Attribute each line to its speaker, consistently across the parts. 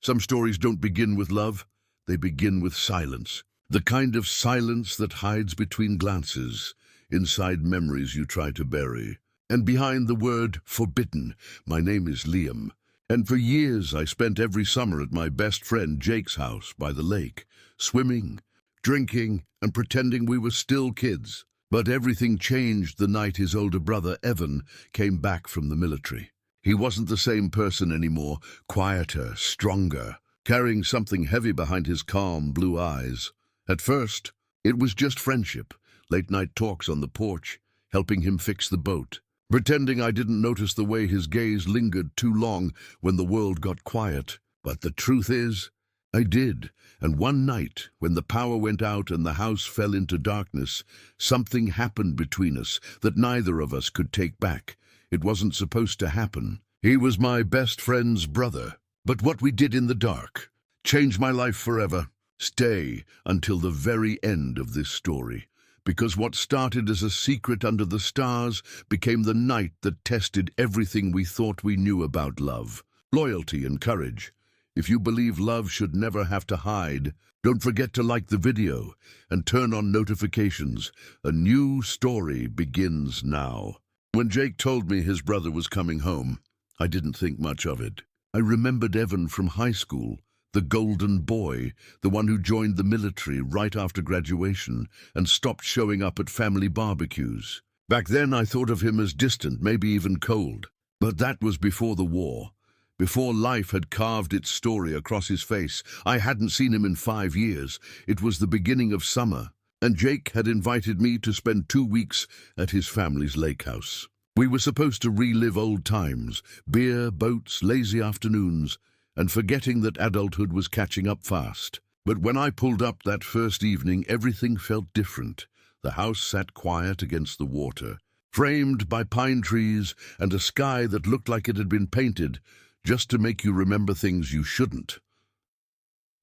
Speaker 1: Some stories don't begin with love, they begin with silence. The kind of silence that hides between glances, inside memories you try to bury. And behind the word forbidden, my name is Liam. And for years I spent every summer at my best friend Jake's house by the lake, swimming, drinking, and pretending we were still kids. But everything changed the night his older brother, Evan, came back from the military. He wasn't the same person anymore, quieter, stronger, carrying something heavy behind his calm blue eyes. At first, it was just friendship, late-night talks on the porch, helping him fix the boat, pretending I didn't notice the way his gaze lingered too long when the world got quiet. But the truth is, I did, and one night, when the power went out and the house fell into darkness, something happened between us that neither of us could take back. It wasn't supposed to happen. He was my best friend's brother. But what we did in the dark changed my life forever. Stay until the very end of this story, because what started as a secret under the stars became the night that tested everything we thought we knew about love, loyalty, and courage. If you believe love should never have to hide, don't forget to like the video and turn on notifications. A new story begins now. When Jake told me his brother was coming home, I didn't think much of it. I remembered Evan from high school, the golden boy, the one who joined the military right after graduation and stopped showing up at family barbecues. Back then I thought of him as distant, maybe even cold. But that was before the war, before life had carved its story across his face. I hadn't seen him in 5 years. It was the beginning of summer, and Jake had invited me to spend 2 weeks at his family's lake house. We were supposed to relive old times, beer, boats, lazy afternoons, and forgetting that adulthood was catching up fast. But when I pulled up that first evening, everything felt different. The house sat quiet against the water, framed by pine trees and a sky that looked like it had been painted just to make you remember things you shouldn't.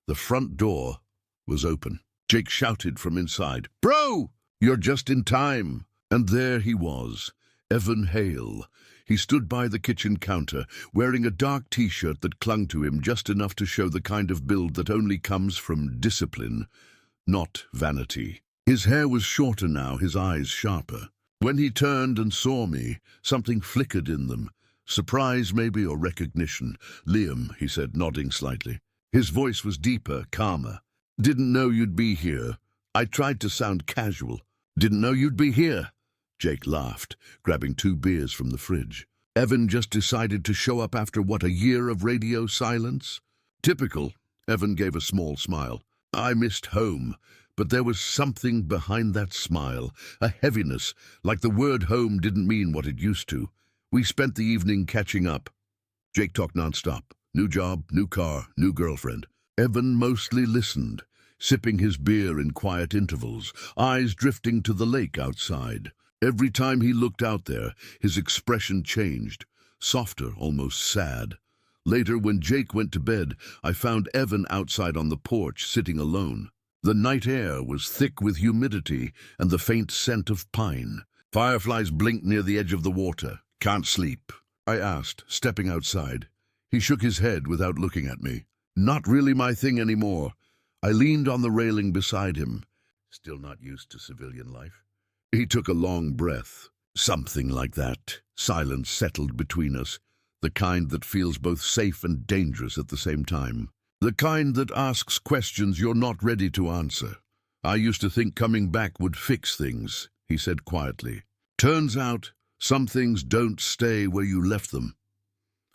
Speaker 1: The front door was open. Jake shouted from inside, "Bro, you're just in time." And there he was, Evan Hale. He stood by the kitchen counter, wearing a dark t-shirt that clung to him just enough to show the kind of build that only comes from discipline, not vanity. His hair was shorter now, his eyes sharper. When he turned and saw me, something flickered in them. Surprise, maybe, or recognition. "Liam," he said, nodding slightly. His voice was deeper, calmer. "Didn't know you'd be here." I tried to sound casual. "Didn't know you'd be here." Jake laughed, grabbing 2 beers from the fridge. "Evan just decided to show up after, what, a year of radio silence?" "Typical." Evan gave a small smile. "I missed home." But there was something behind that smile, a heaviness, like the word home didn't mean what it used to. We spent the evening catching up. Jake talked nonstop. New job, new car, new girlfriend. Evan mostly listened, sipping his beer in quiet intervals, eyes drifting to the lake outside. Every time he looked out there, his expression changed, softer, almost sad. Later, when Jake went to bed, I found Evan outside on the porch, sitting alone. The night air was thick with humidity and the faint scent of pine. Fireflies blinked near the edge of the water. "Can't sleep?" I asked, stepping outside. He shook his head without looking at me. "Not really my thing anymore." I leaned on the railing beside him. "Still not used to civilian life?" He took a long breath. "Something like that." Silence settled between us, the kind that feels both safe and dangerous at the same time. The kind that asks questions you're not ready to answer. "I used to think coming back would fix things," he said quietly. "Turns out, some things don't stay where you left them."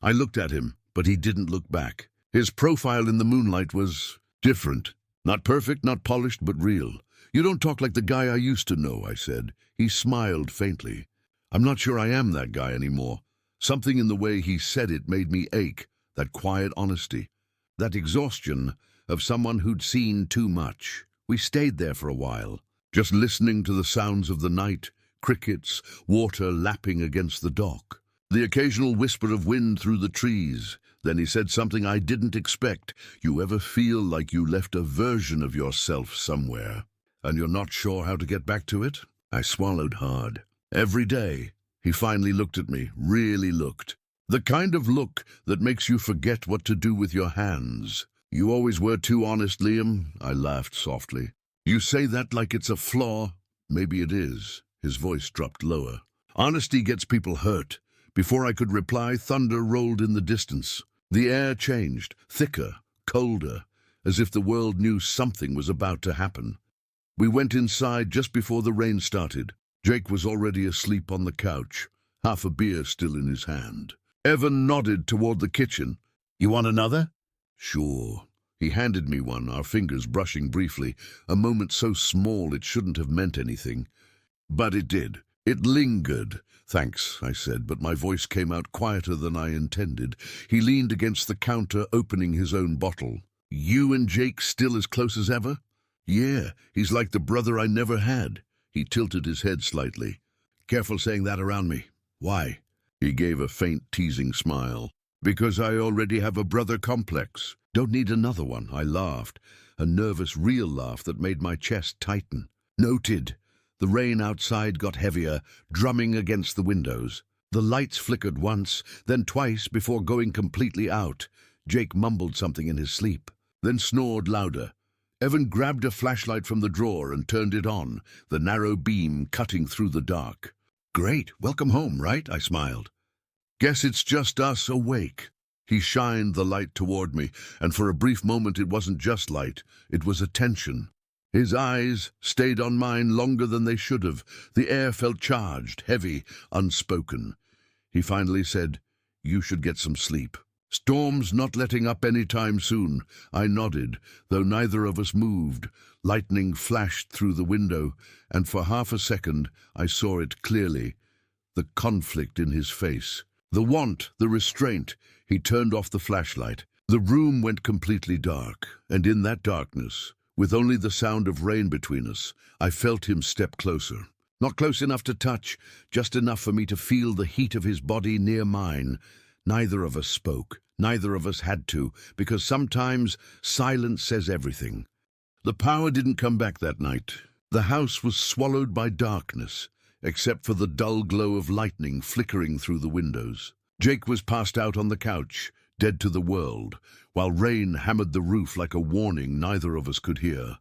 Speaker 1: I looked at him, but he didn't look back. His profile in the moonlight was different. Not perfect, not polished, but real. "You don't talk like the guy I used to know," I said. He smiled faintly. "I'm not sure I am that guy anymore." Something in the way he said it made me ache, that quiet honesty, that exhaustion of someone who'd seen too much. We stayed there for a while, just listening to the sounds of the night, crickets, water lapping against the dock, the occasional whisper of wind through the trees. Then he said something I didn't expect. "You ever feel like you left a version of yourself somewhere, and you're not sure how to get back to it?" I swallowed hard. "Every day." He finally looked at me, really looked. The kind of look that makes you forget what to do with your hands. You always were too honest, Liam, I laughed softly. You say that like it's a flaw. Maybe it is. His voice dropped lower. Honesty gets people hurt. Before I could reply, thunder rolled in the distance. The air changed, thicker, colder, as if the world knew something was about to happen. We went inside just before the rain started. Jake was already asleep on the couch, half a beer still in his hand. Evan nodded toward the kitchen. You want another? Sure. He handed me one, our fingers brushing briefly, a moment so small it shouldn't have meant anything. But it did. It lingered. Thanks, I said, but my voice came out quieter than I intended. He leaned against the counter, opening his own bottle. You and Jake still as close as ever? Yeah, he's like the brother I never had. He tilted his head slightly. Careful saying that around me. Why? He gave a faint, teasing smile. Because I already have a brother complex. Don't need another one, I laughed. A nervous, real laugh that made my chest tighten. Noted. The rain outside got heavier, drumming against the windows. The lights flickered once, then twice before going completely out. Jake mumbled something in his sleep, then snored louder. Evan grabbed a flashlight from the drawer and turned it on, the narrow beam cutting through the dark. Great, welcome home, right? I smiled. Guess it's just us awake. He shined the light toward me, and for a brief moment it wasn't just light, it was attention. His eyes stayed on mine longer than they should have. The air felt charged, heavy, unspoken. He finally said, You should get some sleep. Storm's not letting up any time soon. I nodded, though neither of us moved. Lightning flashed through the window, and for half a second I saw it clearly. The conflict in his face. The want, the restraint. He turned off the flashlight. The room went completely dark, and in that darkness, with only the sound of rain between us, I felt him step closer. Not close enough to touch, just enough for me to feel the heat of his body near mine. Neither of us spoke. Neither of us had to, because sometimes silence says everything. The power didn't come back that night. The house was swallowed by darkness, except for the dull glow of lightning flickering through the windows. Jake was passed out on the couch, dead to the world, while rain hammered the roof like a warning neither of us could hear.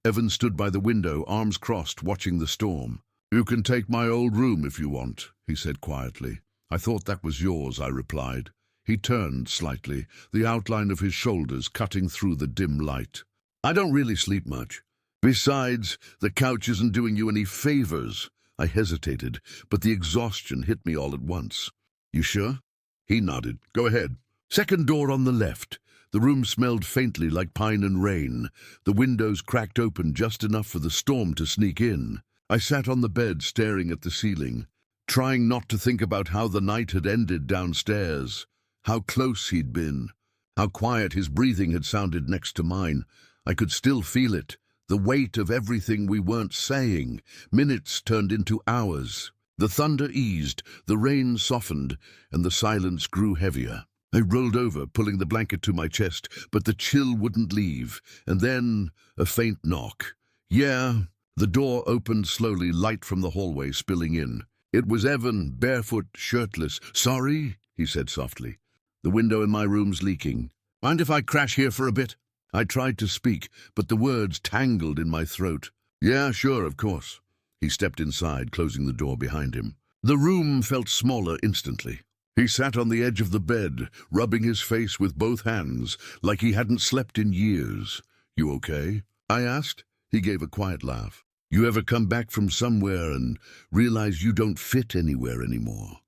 Speaker 1: Evan stood by the window, arms crossed, watching the storm. You can take my old room if you want, he said quietly. I thought that was yours, I replied. He turned slightly, the outline of his shoulders cutting through the dim light. I don't really sleep much. Besides, the couch isn't doing you any favors. I hesitated, but the exhaustion hit me all at once. You sure? He nodded. Go ahead. Second door on the left. The room smelled faintly like pine and rain. The windows cracked open just enough for the storm to sneak in. I sat on the bed staring at the ceiling, trying not to think about how the night had ended downstairs, how close he'd been, how quiet his breathing had sounded next to mine. I could still feel it, the weight of everything we weren't saying. Minutes turned into hours. The thunder eased, the rain softened, and the silence grew heavier. I rolled over, pulling the blanket to my chest, but the chill wouldn't leave. And then a faint knock. Yeah, the door opened slowly, light from the hallway spilling in. It was Evan, barefoot, shirtless. Sorry, he said softly. The window in my room's leaking. Mind if I crash here for a bit? I tried to speak, but the words tangled in my throat. Yeah, sure, of course. He stepped inside, closing the door behind him. The room felt smaller instantly. He sat on the edge of the bed, rubbing his face with both hands, like he hadn't slept in years. You okay? I asked. He gave a quiet laugh. You ever come back from somewhere and realize you don't fit anywhere anymore?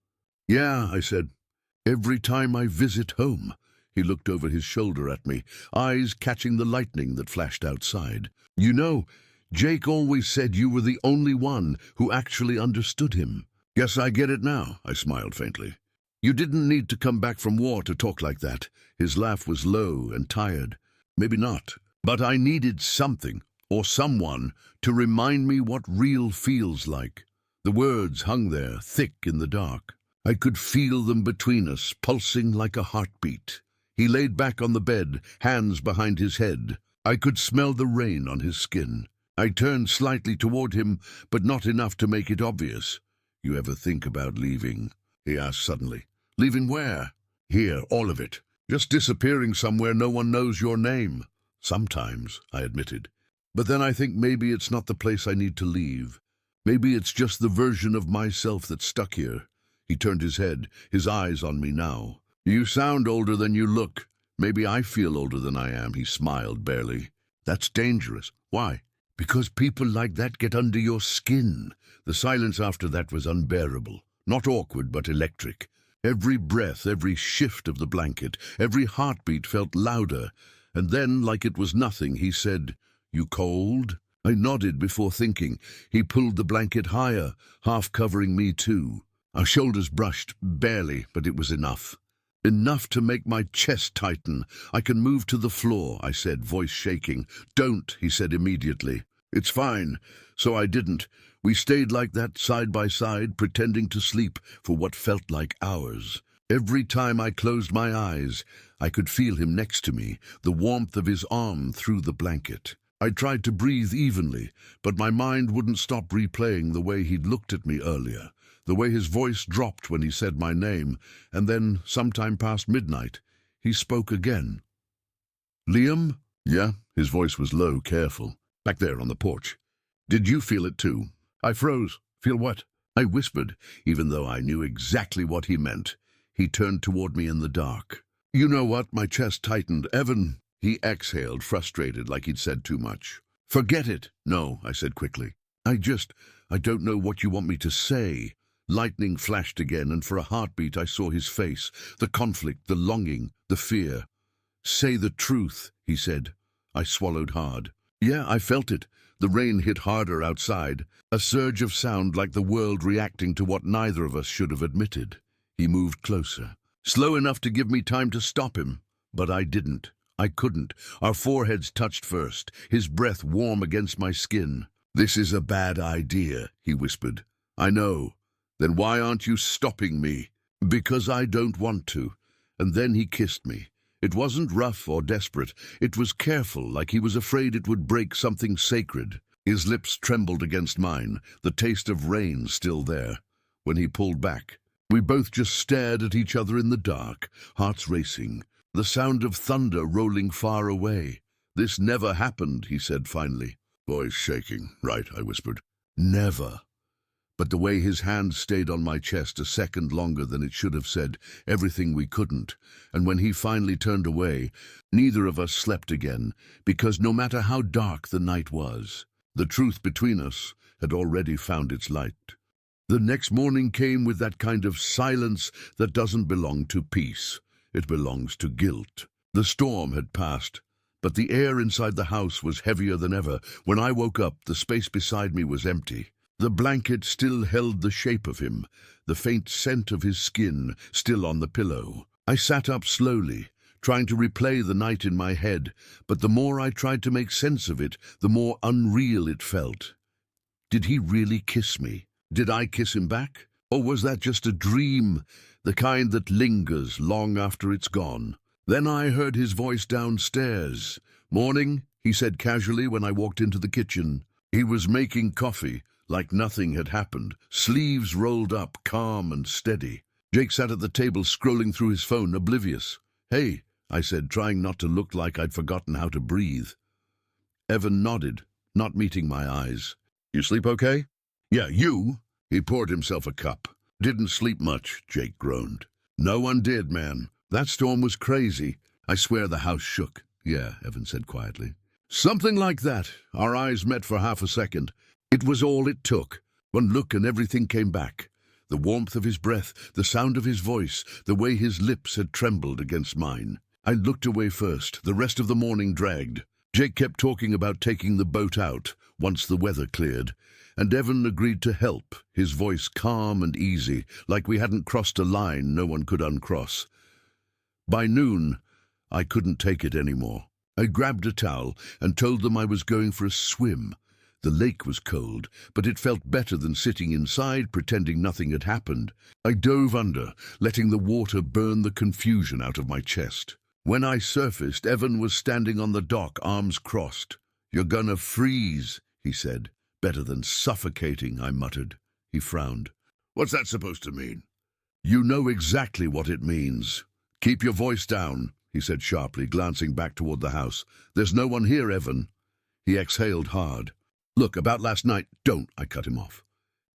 Speaker 1: Yeah, I said. Every time I visit home. He looked over his shoulder at me, eyes catching the lightning that flashed outside. You know, Jake always said you were the only one who actually understood him. Guess I get it now, I smiled faintly. You didn't need to come back from war to talk like that. His laugh was low and tired. Maybe not. But I needed something, or someone, to remind me what real feels like. The words hung there, thick in the dark. I could feel them between us, pulsing like a heartbeat. He laid back on the bed, hands behind his head. I could smell the rain on his skin. I turned slightly toward him, but not enough to make it obvious. You ever think about leaving? He asked suddenly. Leaving where? Here, all of it. Just disappearing somewhere no one knows your name. Sometimes, I admitted. But then I think maybe it's not the place I need to leave. Maybe it's just the version of myself that's stuck here. He turned his head, his eyes on me now. You sound older than you look. Maybe I feel older than I am, he smiled barely. That's dangerous. Why? Because people like that get under your skin. The silence after that was unbearable. Not awkward, but electric. Every breath, every shift of the blanket, every heartbeat felt louder. And then, like it was nothing, he said, "You cold?" I nodded before thinking. He pulled the blanket higher, half covering me too. Our shoulders brushed, barely, but it was enough. Enough to make my chest tighten. "I can move to the floor," I said, voice shaking. "Don't," he said immediately. "It's fine." So I didn't. We stayed like that, side by side, pretending to sleep for what felt like hours. Every time I closed my eyes, I could feel him next to me, the warmth of his arm through the blanket. I tried to breathe evenly, but my mind wouldn't stop replaying the way he'd looked at me earlier, the way his voice dropped when he said my name, and then, sometime past midnight, he spoke again. "Liam?" "Yeah?" His voice was low, careful. "Back there on the porch. Did you feel it too?" I froze. "Feel what?" I whispered, even though I knew exactly what he meant. He turned toward me in the dark. "You know what?" My chest tightened. "Evan." He exhaled, frustrated, like he'd said too much. "Forget it." "No," I said quickly. I don't know what you want me to say." Lightning flashed again, and for a heartbeat I saw his face, the conflict, the longing, the fear. "Say the truth," he said. I swallowed hard. Yeah, I felt it. The rain hit harder outside, a surge of sound like the world reacting to what neither of us should have admitted. He moved closer, slow enough to give me time to stop him, but I didn't. I couldn't. Our foreheads touched first, his breath warm against my skin. "This is a bad idea," he whispered. "I know. Then why aren't you stopping me?" "Because I don't want to." And then he kissed me. It wasn't rough or desperate. It was careful, like he was afraid it would break something sacred. His lips trembled against mine, the taste of rain still there. When he pulled back, we both just stared at each other in the dark, hearts racing, the sound of thunder rolling far away. "This never happened," he said finally. Voice shaking. "Right," I whispered. "Never." But the way his hand stayed on my chest a second longer than it should have said everything we couldn't, and when he finally turned away, neither of us slept again, because no matter how dark the night was, the truth between us had already found its light. The next morning came with that kind of silence that doesn't belong to peace. It belongs to guilt. The storm had passed, but the air inside the house was heavier than ever. When I woke up, the space beside me was empty. The blanket still held the shape of him, the faint scent of his skin still on the pillow. I sat up slowly, trying to replay the night in my head, but the more I tried to make sense of it, the more unreal it felt. Did he really kiss me? Did I kiss him back? Or was that just a dream, the kind that lingers long after it's gone? Then I heard his voice downstairs. "Morning," he said casually when I walked into the kitchen. He was making coffee, like nothing had happened, sleeves rolled up, calm and steady. Jake sat at the table scrolling through his phone, oblivious. "Hey," I said, trying not to look like I'd forgotten how to breathe. Evan nodded, not meeting my eyes. "You sleep okay?" "Yeah, you?" He poured himself a cup. "Didn't sleep much," Jake groaned. "No one did, man. That storm was crazy. I swear the house shook." "Yeah," Evan said quietly. "Something like that." Our eyes met for half a second. It was all it took. One look and everything came back. The warmth of his breath, the sound of his voice, the way his lips had trembled against mine. I looked away first. The rest of the morning dragged. Jake kept talking about taking the boat out once the weather cleared, and Evan agreed to help, his voice calm and easy, like we hadn't crossed a line no one could uncross. By noon, I couldn't take it anymore. I grabbed a towel and told them I was going for a swim. The lake was cold, but it felt better than sitting inside pretending nothing had happened. I dove under, letting the water burn the confusion out of my chest. When I surfaced, Evan was standing on the dock, arms crossed. "You're gonna freeze," he said. "Better than suffocating," I muttered. He frowned. "What's that supposed to mean?" You know exactly what it means. Keep your voice down, he said sharply, glancing back toward the house. There's no one here, Evan. He exhaled hard. Look, about last night, don't, I cut him off.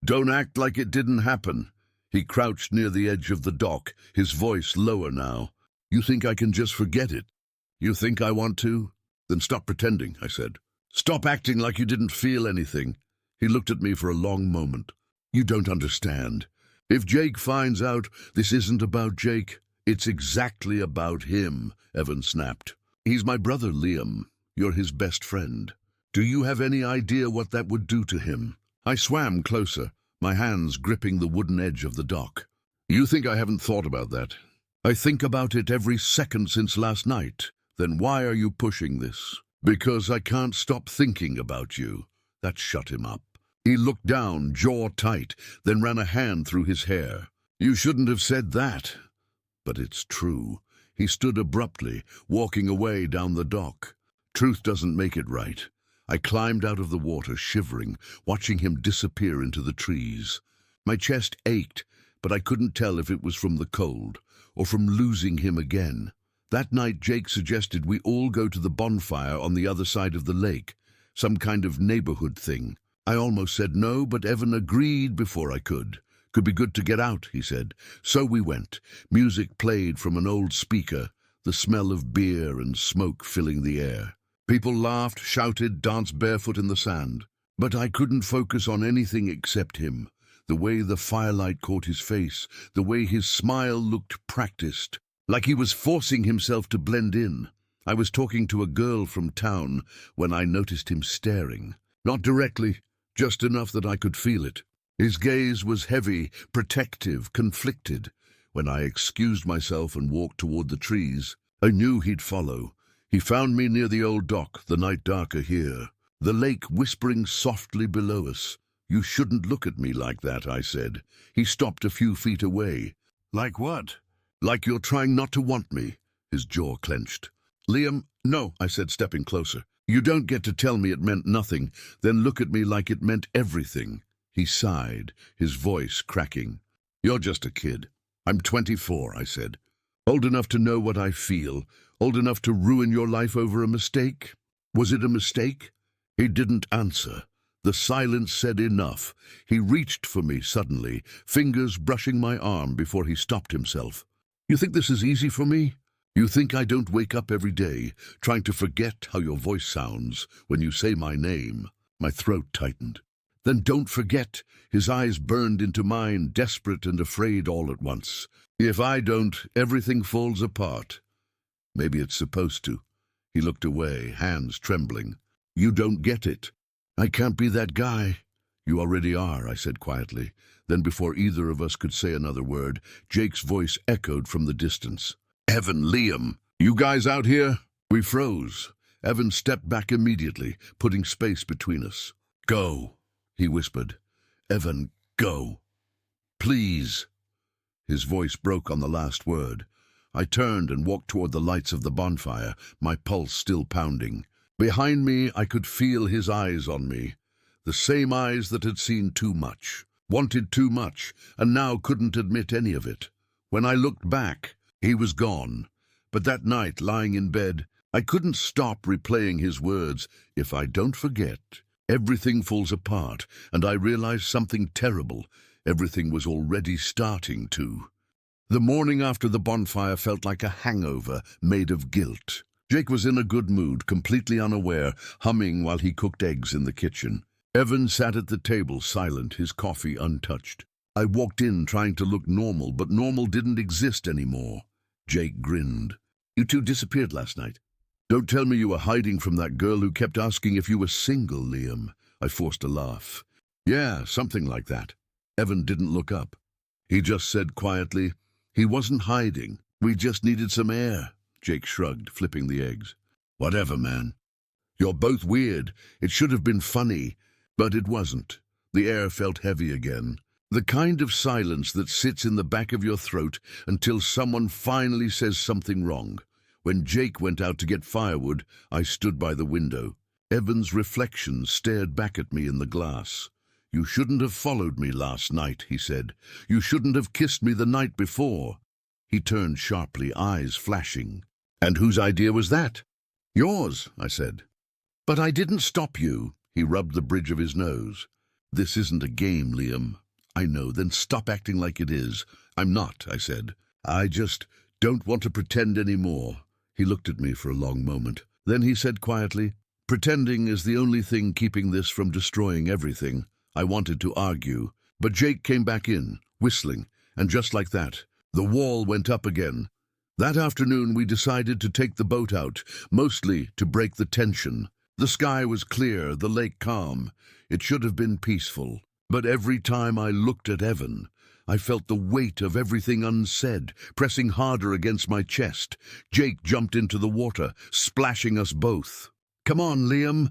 Speaker 1: Don't act like it didn't happen. He crouched near the edge of the dock, his voice lower now. You think I can just forget it? You think I want to? Then stop pretending, I said. Stop acting like you didn't feel anything. He looked at me for a long moment. You don't understand. If Jake finds out this isn't about Jake, it's exactly about him, Evan snapped. He's my brother, Liam. You're his best friend. Do you have any idea what that would do to him? I swam closer, my hands gripping the wooden edge of the dock. You think I haven't thought about that? I think about it every second since last night. Then why are you pushing this? Because I can't stop thinking about you. That shut him up. He looked down, jaw tight, then ran a hand through his hair. You shouldn't have said that. But it's true. He stood abruptly, walking away down the dock. Truth doesn't make it right. I climbed out of the water, shivering, watching him disappear into the trees. My chest ached, but I couldn't tell if it was from the cold or from losing him again. That night, Jake suggested we all go to the bonfire on the other side of the lake, some kind of neighborhood thing. I almost said no, but Evan agreed before I could. Could be good to get out, he said. So we went. Music played from an old speaker, the smell of beer and smoke filling the air. People laughed, shouted, danced barefoot in the sand. But I couldn't focus on anything except him. The way the firelight caught his face, the way his smile looked practiced, like he was forcing himself to blend in. I was talking to a girl from town when I noticed him staring. Not directly, just enough that I could feel it. His gaze was heavy, protective, conflicted. When I excused myself and walked toward the trees, I knew he'd follow. He found me near the old dock, the night darker here, the lake whispering softly below us. You shouldn't look at me like that, I said. He stopped a few feet away. Like what? Like you're trying not to want me. His jaw clenched. Liam, no, I said, stepping closer. You don't get to tell me it meant nothing, then look at me like it meant everything. He sighed, his voice cracking. You're just a kid. I'm 24, I said. Old enough to know what I feel, old enough to ruin your life over a mistake? Was it a mistake? He didn't answer. The silence said enough. He reached for me suddenly, fingers brushing my arm before he stopped himself. You think this is easy for me? You think I don't wake up every day, trying to forget how your voice sounds when you say my name? My throat tightened. Then don't forget. His eyes burned into mine, desperate and afraid all at once. If I don't, everything falls apart. Maybe it's supposed to. He looked away, hands trembling. You don't get it. I can't be that guy. You already are, I said quietly. Then before either of us could say another word, Jake's voice echoed from the distance. Evan, Liam, you guys out here? We froze. Evan stepped back immediately, putting space between us. Go, he whispered. Evan, go. Please. His voice broke on the last word. I turned and walked toward the lights of the bonfire, my pulse still pounding. Behind me, I could feel his eyes on me. The same eyes that had seen too much, wanted too much, and now couldn't admit any of it. When I looked back, he was gone. But that night, lying in bed, I couldn't stop replaying his words. If I don't forget, everything falls apart, and I realized something terrible. Everything was already starting to. The morning after the bonfire felt like a hangover made of guilt. Jake was in a good mood, completely unaware, humming while he cooked eggs in the kitchen. Evan sat at the table, silent, his coffee untouched. I walked in trying to look normal, but normal didn't exist anymore. Jake grinned. You two disappeared last night. Don't tell me you were hiding from that girl who kept asking if you were single, Liam. I forced a laugh. Yeah, something like that. Evan didn't look up. He just said quietly, he wasn't hiding. We just needed some air. Jake shrugged, flipping the eggs. Whatever, man. You're both weird. It should have been funny, but it wasn't. The air felt heavy again. The kind of silence that sits in the back of your throat until someone finally says something wrong. When Jake went out to get firewood, I stood by the window. Evan's reflection stared back at me in the glass. "You shouldn't have followed me last night," he said. "You shouldn't have kissed me the night before." He turned sharply, eyes flashing. "And whose idea was that?" "Yours," I said. "But I didn't stop you." He rubbed the bridge of his nose. "This isn't a game, Liam." "I know, then stop acting like it is." "I'm not," I said. "I just don't want to pretend anymore." He looked at me for a long moment. Then he said quietly, "Pretending is the only thing keeping this from destroying everything." I wanted to argue, but Jake came back in, whistling, and just like that, the wall went up again. That afternoon we decided to take the boat out, mostly to break the tension. The sky was clear, the lake calm. It should have been peaceful. But every time I looked at Evan, I felt the weight of everything unsaid, pressing harder against my chest. Jake jumped into the water, splashing us both. "Come on, Liam."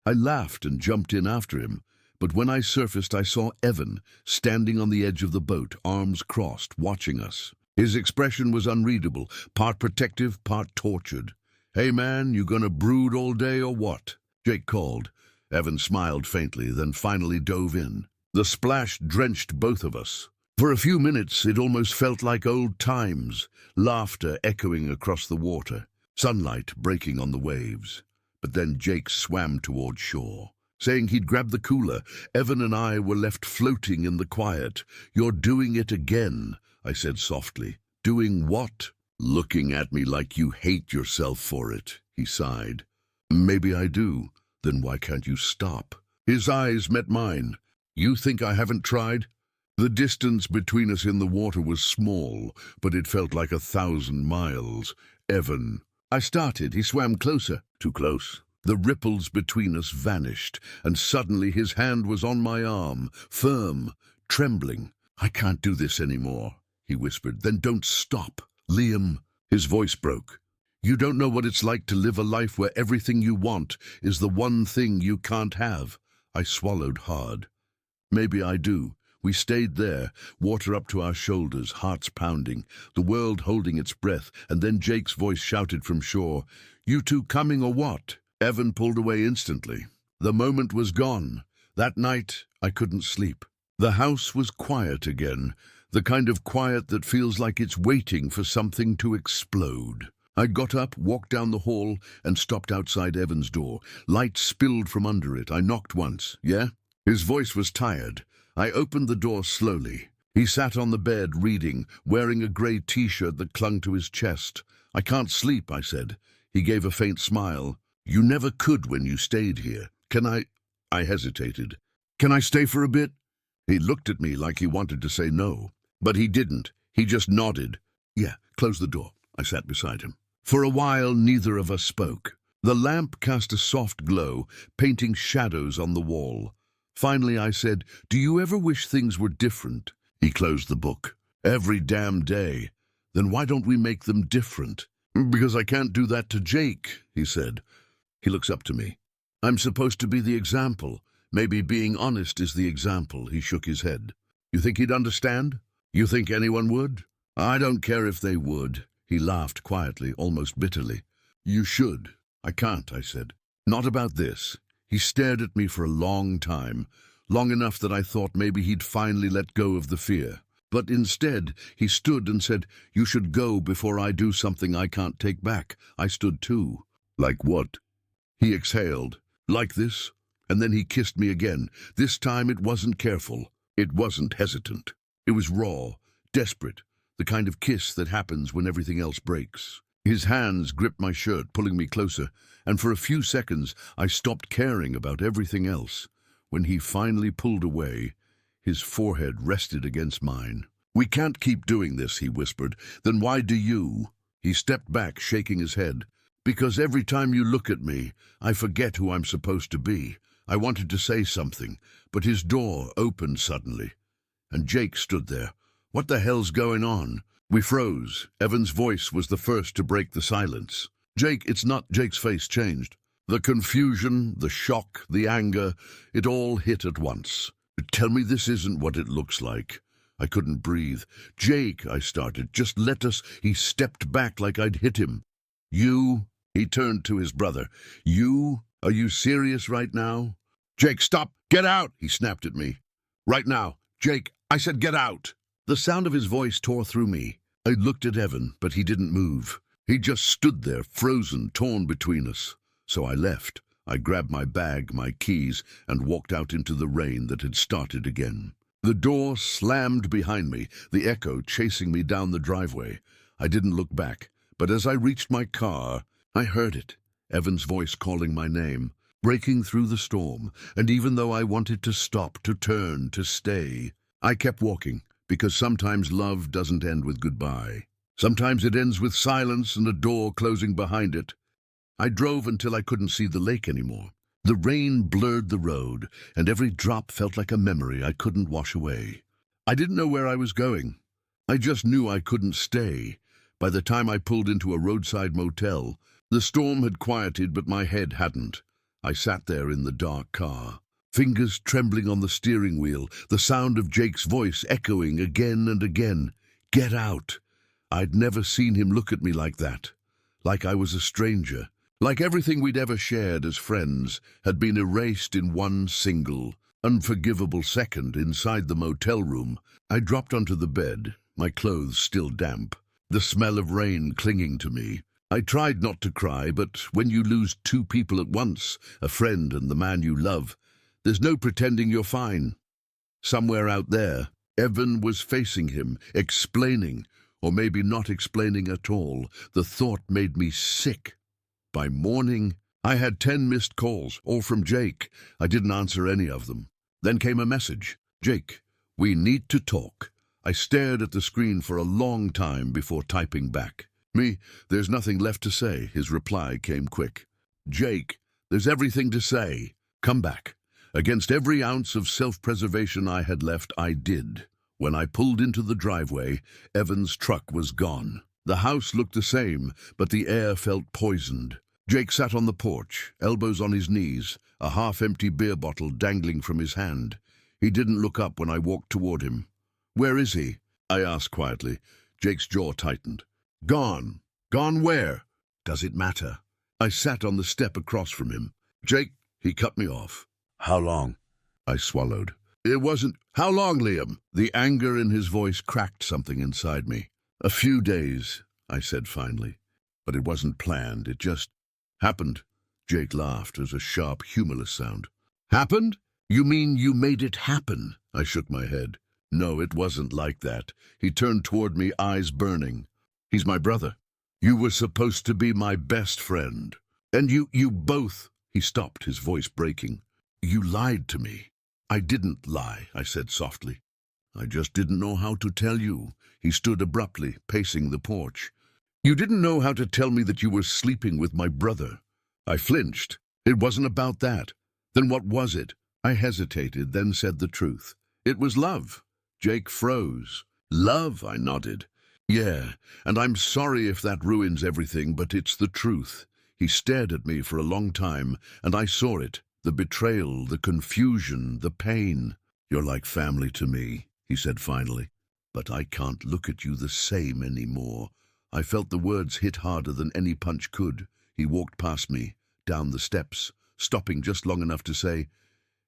Speaker 1: I laughed and jumped in after him. But when I surfaced, I saw Evan standing on the edge of the boat, arms crossed, watching us. His expression was unreadable, part protective, part tortured. "Hey man, you gonna brood all day or what?" Jake called. Evan smiled faintly, then finally dove in. The splash drenched both of us. For a few minutes, it almost felt like old times, laughter echoing across the water, sunlight breaking on the waves. But then Jake swam toward shore. Saying he'd grab the cooler, Evan and I were left floating in the quiet. "You're doing it again," I said softly. "Doing what?" "Looking at me like you hate yourself for it," he sighed. "Maybe I do. Then why can't you stop?" His eyes met mine. "You think I haven't tried?" The distance between us in the water was small, but it felt like 1,000 miles. "Evan." I started. He swam closer. Too close. The ripples between us vanished, and suddenly his hand was on my arm, firm, trembling. "I can't do this anymore," he whispered. "Then don't stop. Liam." His voice broke. "You don't know what it's like to live a life where everything you want is the one thing you can't have." I swallowed hard. "Maybe I do." We stayed there, water up to our shoulders, hearts pounding, the world holding its breath, and then Jake's voice shouted from shore, "You two coming or what?" Evan pulled away instantly. The moment was gone. That night, I couldn't sleep. The house was quiet again, the kind of quiet that feels like it's waiting for something to explode. I got up, walked down the hall, and stopped outside Evan's door. Light spilled from under it. I knocked once. "Yeah?" His voice was tired. I opened the door slowly. He sat on the bed, reading, wearing a grey t-shirt that clung to his chest. "I can't sleep," I said. He gave a faint smile. "You never could when you stayed here. Can I—" I hesitated. "Can I stay for a bit?" He looked at me like he wanted to say no, but he didn't. He just nodded. "Yeah, close the door." I sat beside him. For a while, neither of us spoke. The lamp cast a soft glow, painting shadows on the wall. Finally, I said, "Do you ever wish things were different?" He closed the book. "Every damn day." "Then why don't we make them different?" "Because I can't do that to Jake," he said. He looks up to me. "I'm supposed to be the example. Maybe being honest is the example." He shook his head. "You think he'd understand? You think anyone would?" "I don't care if they would." He laughed quietly, almost bitterly. "You should." "I can't," I said. "Not about this." He stared at me for a long time, long enough that I thought maybe he'd finally let go of the fear. But instead, he stood and said, "You should go before I do something I can't take back." I stood too. "Like what?" He exhaled. "Like this." And then he kissed me again. This time it wasn't careful. It wasn't hesitant. It was raw, desperate, the kind of kiss that happens when everything else breaks. His hands gripped my shirt, pulling me closer, and for a few seconds I stopped caring about everything else. When he finally pulled away, his forehead rested against mine. "We can't keep doing this," he whispered. "Then why do you?" He stepped back, shaking his head. "Because every time you look at me, I forget who I'm supposed to be." I wanted to say something, but his door opened suddenly, and Jake stood there. "What the hell's going on?" We froze. Evan's voice was the first to break the silence. "Jake, it's not—" Jake's face changed. The confusion, the shock, the anger, it all hit at once. "Tell me this isn't what it looks like." I couldn't breathe. "Jake," I started, "just let us—" He stepped back like I'd hit him. "You?" He turned to his brother. "You? Are you serious right now?" "Jake, stop! Get out!" he snapped at me. Right now. Jake, I said get out. The sound of his voice tore through me. I looked at Evan, but he didn't move. He just stood there, frozen, torn between us. So I left. I grabbed my bag, my keys, and walked out into the rain that had started again. The door slammed behind me, the echo chasing me down the driveway. I didn't look back, but as I reached my car, I heard it. Evan's voice calling my name, breaking through the storm, and even though I wanted to stop, to turn, to stay, I kept walking, because sometimes love doesn't end with goodbye. Sometimes it ends with silence and a door closing behind it. I drove until I couldn't see the lake anymore. The rain blurred the road, and every drop felt like a memory I couldn't wash away. I didn't know where I was going. I just knew I couldn't stay. By the time I pulled into a roadside motel, the storm had quieted, but my head hadn't. I sat there in the dark car, fingers trembling on the steering wheel, the sound of Jake's voice echoing again and again. Get out! I'd never seen him look at me like that, like I was a stranger. Like everything we'd ever shared as friends had been erased in one single, unforgivable second inside the motel room. I dropped onto the bed, my clothes still damp, the smell of rain clinging to me. I tried not to cry, but when you lose two people at once, a friend and the man you love, there's no pretending you're fine. Somewhere out there, Evan was facing him, explaining, or maybe not explaining at all. The thought made me sick. By morning, I had 10 missed calls, all from Jake. I didn't answer any of them. Then came a message. Jake, we need to talk. I stared at the screen for a long time before typing back. Me, there's nothing left to say. His reply came quick. Jake, there's everything to say. Come back. Against every ounce of self-preservation I had left, I did. When I pulled into the driveway, Evan's truck was gone. The house looked the same, but the air felt poisoned. Jake sat on the porch, elbows on his knees, a half-empty beer bottle dangling from his hand. He didn't look up when I walked toward him. Where is he? I asked quietly. Jake's jaw tightened. Gone. Gone where? Does it matter? I sat on the step across from him. Jake, he cut me off. How long? I swallowed. It wasn't. How long, Liam? The anger in his voice cracked something inside me. A few days, I said finally. But it wasn't planned. It just happened. Jake laughed as a sharp, humorless sound. Happened? You mean you made it happen? I shook my head. No, it wasn't like that. He turned toward me, eyes burning. He's my brother. You were supposed to be my best friend. And you both... He stopped, his voice breaking. You lied to me. I didn't lie, I said softly. I just didn't know how to tell you. He stood abruptly, pacing the porch. You didn't know how to tell me that you were sleeping with my brother. I flinched. It wasn't about that. Then what was it? I hesitated, then said the truth. It was love. Jake froze. Love, I nodded. Yeah, and I'm sorry if that ruins everything, but it's the truth. He stared at me for a long time, and I saw it. The betrayal, the confusion, the pain. You're like family to me, he said finally. But I can't look at you the same anymore. I felt the words hit harder than any punch could. He walked past me, down the steps, stopping just long enough to say,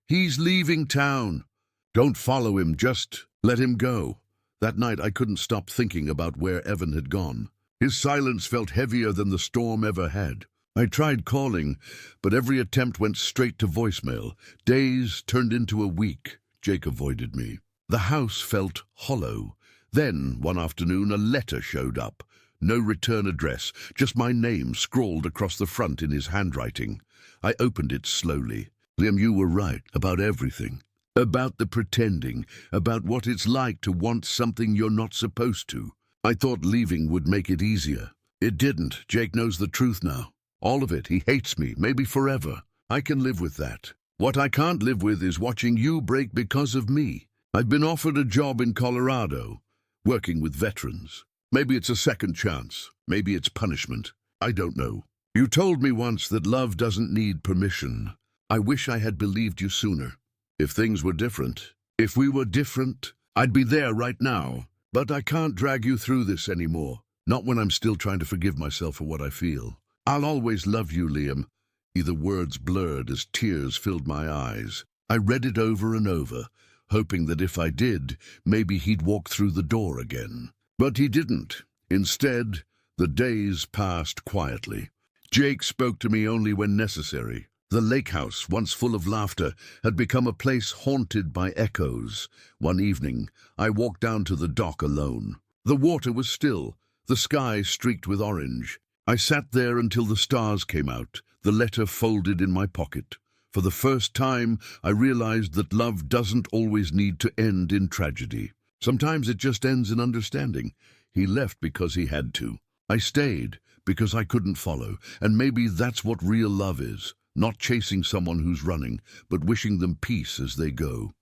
Speaker 1: He's leaving town. Don't follow him, just let him go. That night I couldn't stop thinking about where Evan had gone. His silence felt heavier than the storm ever had. I tried calling, but every attempt went straight to voicemail. Days turned into a week. Jake avoided me. The house felt hollow. Then, one afternoon, a letter showed up. No return address, just my name scrawled across the front in his handwriting. I opened it slowly. Liam, you were right about everything. About the pretending, about what it's like to want something you're not supposed to. I thought leaving would make it easier. It didn't. Jake knows the truth now. All of it. He hates me, maybe forever. I can live with that. What I can't live with is watching you break because of me. I've been offered a job in Colorado, working with veterans. Maybe it's a second chance. Maybe it's punishment. I don't know. You told me once that love doesn't need permission. I wish I had believed you sooner. If things were different, if we were different, I'd be there right now. But I can't drag you through this anymore. Not when I'm still trying to forgive myself for what I feel. I'll always love you, Liam. The words blurred as tears filled my eyes. I read it over and over. hoping that if I did, maybe he'd walk through the door again. But he didn't. Instead, the days passed quietly. Jake spoke to me only when necessary. The lake house, once full of laughter, had become a place haunted by echoes. One evening, I walked down to the dock alone. The water was still, the sky streaked with orange. I sat there until the stars came out, the letter folded in my pocket. For the first time, I realized that love doesn't always need to end in tragedy. Sometimes it just ends in understanding. He left because he had to. I stayed because I couldn't follow, and maybe that's what real love is. Not chasing someone who's running, but wishing them peace as they go.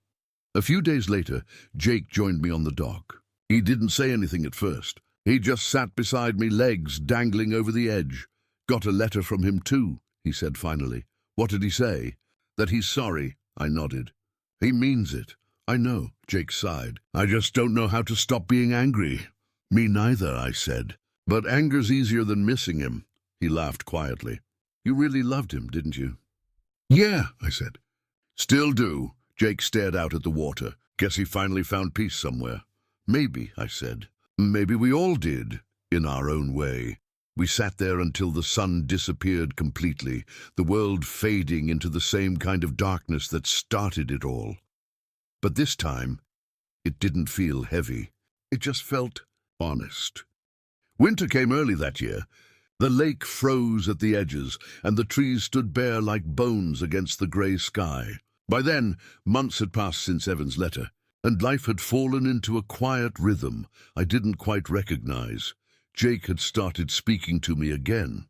Speaker 1: A few days later, Jake joined me on the dock. He didn't say anything at first. He just sat beside me, legs dangling over the edge. "Got a letter from him too," he said finally. "What did he say?" "That he's sorry," I nodded. "He means it." "I know," Jake sighed. "I just don't know how to stop being angry." "Me neither," I said. "But anger's easier than missing him." He laughed quietly. "You really loved him, didn't you?" "Yeah," I said. "Still do." Jake stared out at the water. "Guess he finally found peace somewhere." "Maybe," I said. "Maybe we all did, in our own way." We sat there until the sun disappeared completely, the world fading into the same kind of darkness that started it all. But this time, it didn't feel heavy. It just felt honest. Winter came early that year. The lake froze at the edges, and the trees stood bare like bones against the grey sky. By then, months had passed since Evan's letter, and life had fallen into a quiet rhythm I didn't quite recognize. Jake had started speaking to me again.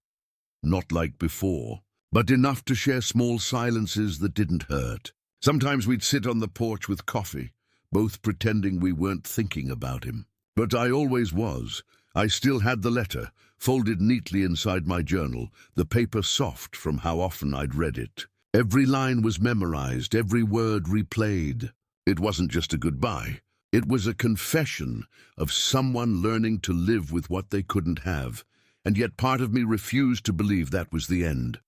Speaker 1: Not like before, but enough to share small silences that didn't hurt. Sometimes we'd sit on the porch with coffee, both pretending we weren't thinking about him. But I always was. I still had the letter, folded neatly inside my journal, the paper soft from how often I'd read it. Every line was memorized, every word replayed. It wasn't just a goodbye. It was a confession of someone learning to live with what they couldn't have, and yet part of me refused to believe that was the end.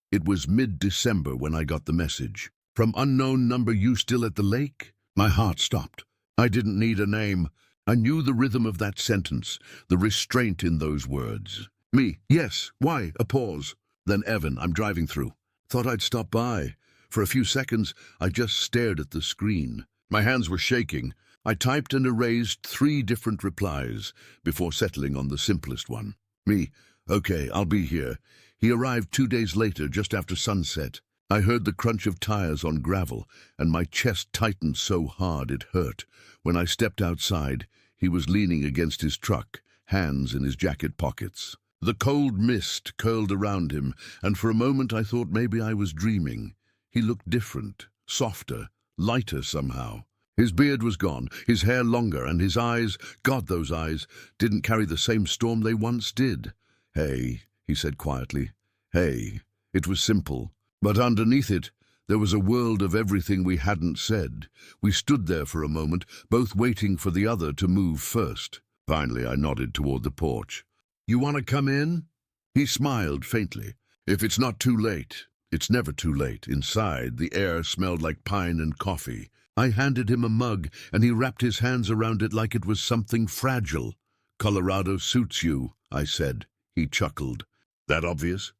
Speaker 1: It was mid-December when I got the message. "From unknown number, you still at the lake?" My heart stopped. I didn't need a name. I knew the rhythm of that sentence, the restraint in those words. "Me, yes, why?" A pause. Then Evan, "I'm driving through. Thought I'd stop by." For a few seconds, I just stared at the screen. My hands were shaking. I typed and erased 3 different replies before settling on the simplest one. "Me, okay, I'll be here." He arrived 2 days later, just after sunset. I heard the crunch of tires on gravel, and my chest tightened so hard it hurt. When I stepped outside, he was leaning against his truck, hands in his jacket pockets. The cold mist curled around him, and for a moment I thought maybe I was dreaming. He looked different, softer, lighter somehow. His beard was gone, his hair longer, and his eyes, God, those eyes, didn't carry the same storm they once did. "Hey," he said quietly. "Hey." It was simple, but underneath it, there was a world of everything we hadn't said. We stood there for a moment, both waiting for the other to move first. Finally, I nodded toward the porch. "You want to come in?" He smiled faintly. "If it's not too late." It's never too late. Inside, the air smelled like pine and coffee. I handed him a mug, and he wrapped his hands around it like it was something fragile. "Colorado suits you," I said. He chuckled. "That obvious?"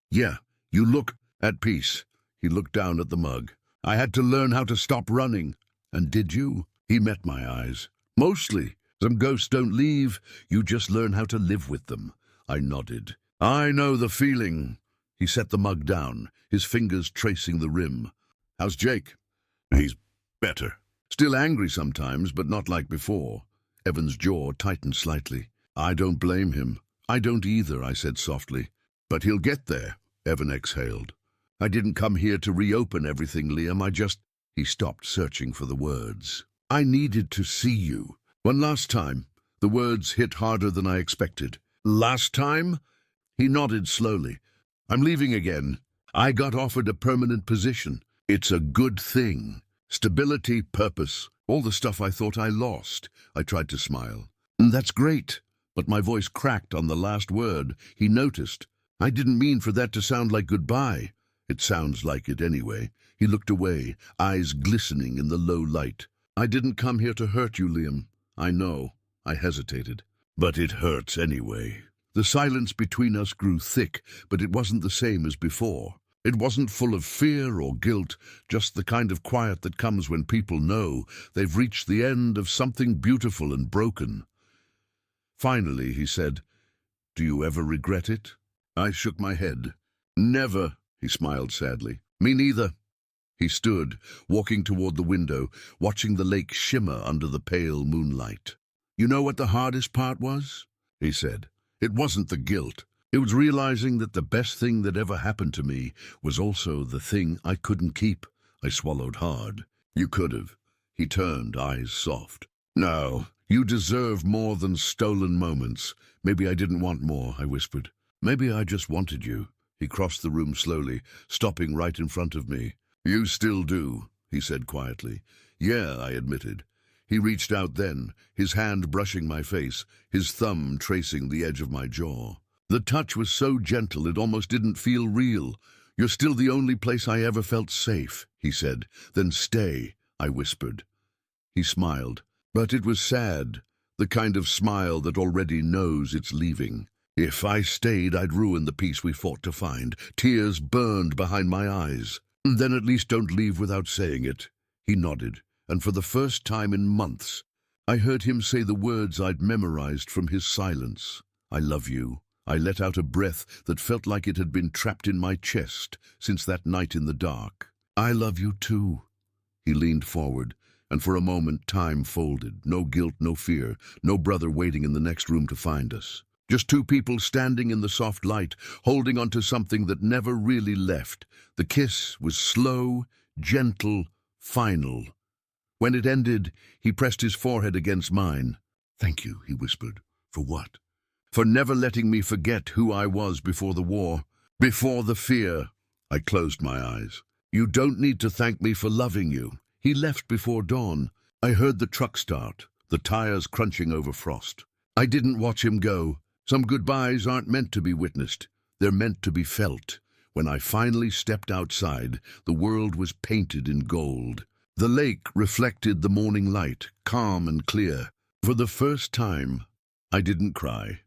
Speaker 1: "Yeah, you look at peace." He looked down at the mug. "I had to learn how to stop running." "And did you?" He met my eyes. "Mostly. Some ghosts don't leave. You just learn how to live with them." I nodded. "I know the feeling." He set the mug down, his fingers tracing the rim. "How's Jake?" "He's better. Still angry sometimes, but not like before." Evan's jaw tightened slightly. "I don't blame him." "I don't either," I said softly. "But he'll get there," Evan exhaled. "I didn't come here to reopen everything, Liam. He stopped, searching for the words. "I needed to see you. One last time." The words hit harder than I expected. "Last time?" He nodded slowly. "I'm leaving again. I got offered a permanent position. It's a good thing. Stability, purpose, all the stuff I thought I lost." I tried to smile. "That's great." But my voice cracked on the last word. He noticed. "I didn't mean for that to sound like goodbye." It sounds like it anyway. He looked away, eyes glistening in the low light. I didn't come here to hurt you, Liam. I know. I hesitated. But it hurts anyway. The silence between us grew thick, but it wasn't the same as before. It wasn't full of fear or guilt, just the kind of quiet that comes when people know they've reached the end of something beautiful and broken. Finally, he said, "Do you ever regret it?" I shook my head. "Never," he smiled sadly. "Me neither." He stood, walking toward the window, watching the lake shimmer under the pale moonlight. "You know what the hardest part was?" he said. "It wasn't the guilt. It was realizing that the best thing that ever happened to me was also the thing I couldn't keep." I swallowed hard. "You could have." He turned, eyes soft. "No, you deserve more than stolen moments." "Maybe I didn't want more," I whispered. "Maybe I just wanted you." He crossed the room slowly, stopping right in front of me. "You still do," he said quietly. "Yeah," I admitted. He reached out then, his hand brushing my face, his thumb tracing the edge of my jaw. The touch was so gentle it almost didn't feel real. "You're still the only place I ever felt safe," he said. "Then stay," I whispered. He smiled, but it was sad, the kind of smile that already knows it's leaving. If I stayed, I'd ruin the peace we fought to find. Tears burned behind my eyes. "Then at least don't leave without saying it." He nodded, and for the first time in months, I heard him say the words I'd memorized from his silence. "I love you." I let out a breath that felt like it had been trapped in my chest since that night in the dark. "I love you too." He leaned forward, and for a moment time folded. No guilt, no fear, no brother waiting in the next room to find us. Just two people standing in the soft light, holding onto something that never really left. The kiss was slow, gentle, final. When it ended, he pressed his forehead against mine. "Thank you," he whispered. "For what?" "For never letting me forget who I was before the war, before the fear." I closed my eyes. "You don't need to thank me for loving you." He left before dawn. I heard the truck start, the tires crunching over frost. I didn't watch him go. Some goodbyes aren't meant to be witnessed. They're meant to be felt. When I finally stepped outside, the world was painted in gold. The lake reflected the morning light, calm and clear. For the first time, I didn't cry.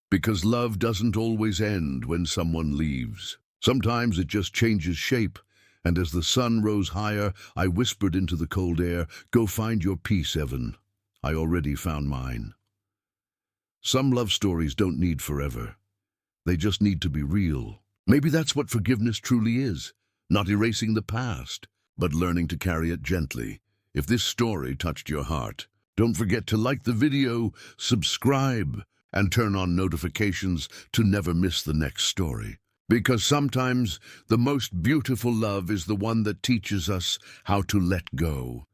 Speaker 1: Because love doesn't always end when someone leaves. Sometimes it just changes shape, and as the sun rose higher, I whispered into the cold air, "Go find your peace, Evan." I already found mine. Some love stories don't need forever. They just need to be real. Maybe that's what forgiveness truly is. Not erasing the past, but learning to carry it gently. If this story touched your heart, don't forget to like the video, subscribe, and turn on notifications to never miss the next story. Because sometimes the most beautiful love is the one that teaches us how to let go.